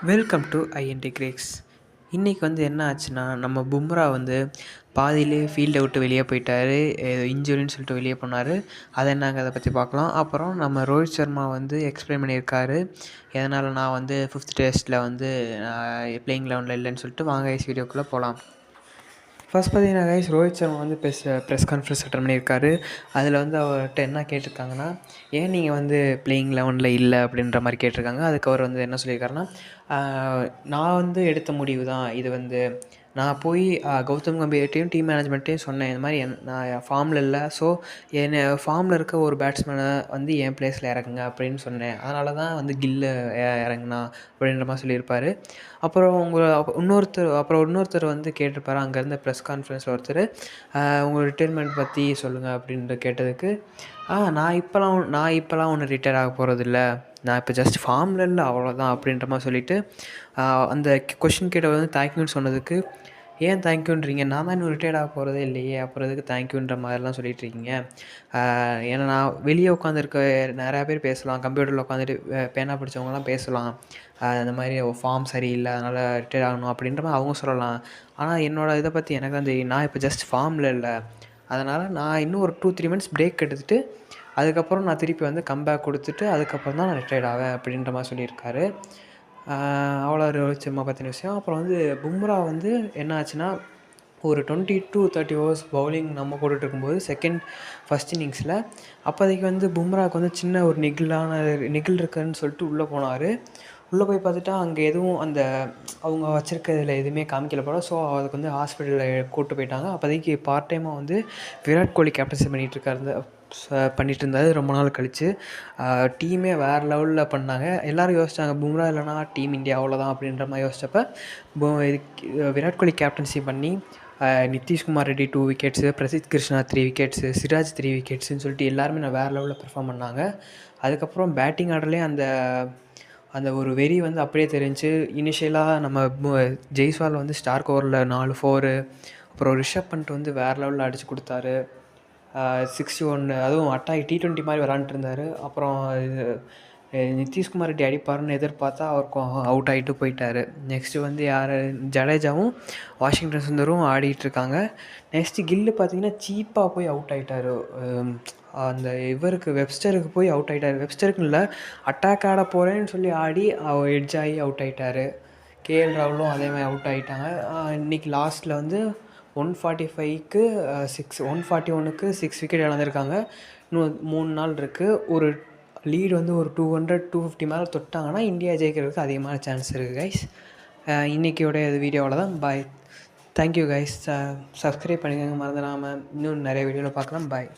Welcome to INT கிரேக்ஸ். இன்றைக்கி வந்து என்ன ஆச்சுன்னா, நம்ம பும்ரா வந்து பாதியிலே ஃபீல்டை விட்டு வெளியே போயிட்டார். இன்ஜுரின்னு சொல்லிட்டு வெளியே போனார். அதை என்னங்க அதை பற்றி பார்க்கலாம். அப்புறம் நம்ம ரோஹித் சர்மா வந்து எக்ஸ்பிளைன் பண்ணியிருக்காரு, எதனால் நான் வந்து 5th டெஸ்ட்டில் வந்து பிளேயிங் 11 இல்லைன்னு சொல்லிட்டு. வாங்க வீடியோக்குள்ளே போகலாம். ஃபஸ்ட் பார்த்தீங்கன்னா ரோஹித் சர்மா வந்து ப்ரெஸ் கான்ஃபரன்ஸ் அட்டன் பண்ணியிருக்காரு. அதில் வந்து அவர்கிட்ட என்ன கேட்டிருக்காங்கன்னா, ஏன் நீங்கள் வந்து பிளேயிங் 11 இல்லை அப்படின்ற மாதிரி கேட்டிருக்காங்க. அதுக்கு அவர் வந்து என்ன சொல்லியிருக்காருன்னா, நான் வந்து எடுத்த முடிவு தான் இது வந்து. நான் போய் கௌதம் கம்பீர்ட்டையும் டீம் மேனேஜ்மெண்ட்டையும் சொன்னேன், இந்த மாதிரி நான் ஃபார்மில் இல்லை, ஸோ என்னை ஃபார்மில் இருக்க ஒரு பேட்ஸ்மேனை வந்து என் பிளேஸில் இறக்குங்க அப்படின்னு சொன்னேன். அதனால தான் வந்து கில்லு இறங்குனா அப்படின்ற மாதிரி சொல்லியிருப்பார். அப்புறம் இன்னொருத்தர் வந்து கேட்டிருப்பாரு, அங்கே இருந்த ப்ரெஸ் கான்ஃபரன்ஸில் ஒருத்தர், உங்கள் ரிட்டைர்மெண்ட் பற்றி சொல்லுங்கள் அப்படின்ட்டு கேட்டதுக்கு, நான் இப்போலாம் ஒன்றும் ரிட்டையர் ஆக போகிறதில்ல, நான் இப்போ ஜஸ்ட் ஃபார்மில் இல்லை அவ்வளோதான் அப்படின்ற மாதிரி சொல்லிவிட்டு, அந்த கொஷின் கேட்டவர் வந்து தேங்க்யூன்னு சொன்னதுக்கு, ஏன் தேங்க்யூன்றீங்க, நான் தான் இன்னும் ரிட்டையர்ட் ஆக போகிறதே இல்லையே, அப்புறம் எதுக்கு தேங்க்யூன்ற மாதிரிலாம் சொல்லிகிட்ருக்கீங்க. ஏன்னா நான் வெளியே உட்காந்துருக்க நிறையா பேர் பேசலாம், கம்ப்யூட்டரில் உட்காந்துட்டு பேனா பிடிச்சவங்கலாம் பேசலாம், அந்த மாதிரி ஃபார்ம் சரியில்லை அதனால் ரிட்டையர் ஆகணும் அப்படின்ற மாதிரி அவங்க சொல்லலாம். ஆனால் என்னோடய இதை பற்றி எனக்கு தான் தெரியும், நான் இப்போ ஜஸ்ட் ஃபார்மில் இல்லை, அதனால் நான் இன்னும் ஒரு 2-3 மந்த்ஸ் பிரேக் எடுத்துகிட்டு அதுக்கப்புறம் நான் திருப்பி வந்து கம்பேக் கொடுத்துட்டு அதுக்கப்புறம் தான் நான் ரிட்டையர்ட் ஆவேன் அப்படின்ற மாதிரி சொல்லியிருக்காரு. அவ்வளோ ரோஹித் சர்மா பற்றின விஷயம். அப்புறம் வந்து பும்ரா வந்து என்ன ஆச்சுன்னா, ஒரு 20-30 ஓவர்ஸ் பவுலிங் நம்ம போட்டுட்ருக்கும்போது ஃபஸ்ட் இன்னிங்ஸில் அப்போதைக்கு வந்து பும்ராவுக்கு வந்து சின்ன ஒரு நிகில் இருக்குதுன்னு சொல்லிட்டு உள்ளே போனார். உள்ளே போய் பார்த்துட்டா அங்கே எதுவும் அவங்க வச்சுருக்கிறதுல எதுவுமே காமிக்கல போல. ஸோ அதுக்கு வந்து ஹாஸ்பிட்டலில் கூப்பிட்டு போயிட்டாங்க. அப்போதைக்கு பார்ட் டைமாக வந்து விராட் கோலி கேப்டன்சி பண்ணிகிட்டு இருந்தார். ரொம்ப நாள் கழித்து டீமே வேறு லெவலில் பண்ணாங்க. எல்லோரும் யோசித்தாங்க, பும்ரா இல்லைனா டீம் இந்தியா அவ்வளோதான் அப்படின்ற மாதிரி யோசித்தப்ப விராட் கோலி கேப்டன்சி பண்ணி நிதிஷ்குமார் ரெட்டி 2 விக்கெட்ஸு, பிரசித் கிருஷ்ணா 3 விக்கெட்ஸு, சிராஜ் 3 விக்கெட்ஸுன்னு சொல்லிட்டு எல்லாருமே நான் வேறு லெவலில் பெர்ஃபார்ம் பண்ணாங்க. அதுக்கப்புறம் பேட்டிங் ஆர்டர்லேயே அந்த ஒரு வெறி வந்து அப்படியே தெரிஞ்சு. இனிஷியலாக நம்ம ஜெய்ஸ்வால் வந்து ஸ்டார்க் ஓவரில் 4 4, அப்புறம் ரிஷப் பண்ட் வந்து வேறு லெவலில் அடித்து கொடுத்தாரு 61. அதுவும் அட்டாக் T20 மாதிரி விளாண்டுட்டு இருந்தார். அப்புறம் நிதிஷ்குமார் ரெட்டி அடிப்பாருன்னு எதிர்பார்த்தா அவருக்கும் அவுட் ஆகிட்டு போயிட்டார். நெக்ஸ்ட்டு வந்து ஜடேஜாவும் வாஷிங்டன் சுந்தரும் ஆடிட்டுருக்காங்க. நெக்ஸ்ட்டு கில்லு பார்த்திங்கன்னா சீப்பாக போய் அவுட் ஆகிட்டார். அந்த வெப்ஸ்டருக்கு போய் அவுட் ஆகிட்டார். வெப்ஸ்டருக்கு இல்லை, அட்டாக் ஆட போகிறேன்னு சொல்லி ஆடி எட்ஜ் ஆகி அவுட் ஆகிட்டார். கேஎல் ராகுலும் அதே மாதிரி அவுட் ஆகிட்டாங்க. இன்றைக்கி லாஸ்ட்டில் வந்து 145க்கு 6, 141க்கு 6 விக்கெட் இழந்திருக்காங்க. இன்னும் 3 நாள் இருக்குது. ஒரு லீடு வந்து ஒரு 200-250 மேலே தொட்டாங்கன்னா இந்தியா ஜெயிக்கிறதுக்கு அதிகமான சான்ஸ் இருக்குது கைஸ். இன்றைக்கியோட வீடியோவில் தான். பாய், தேங்க்யூ கைஸ். சப்ஸ்கிரைப் பண்ணிக்கோங்க மறந்துடாமல். இன்னும் நிறைய வீடியோவில் பார்க்கலாம். பாய்.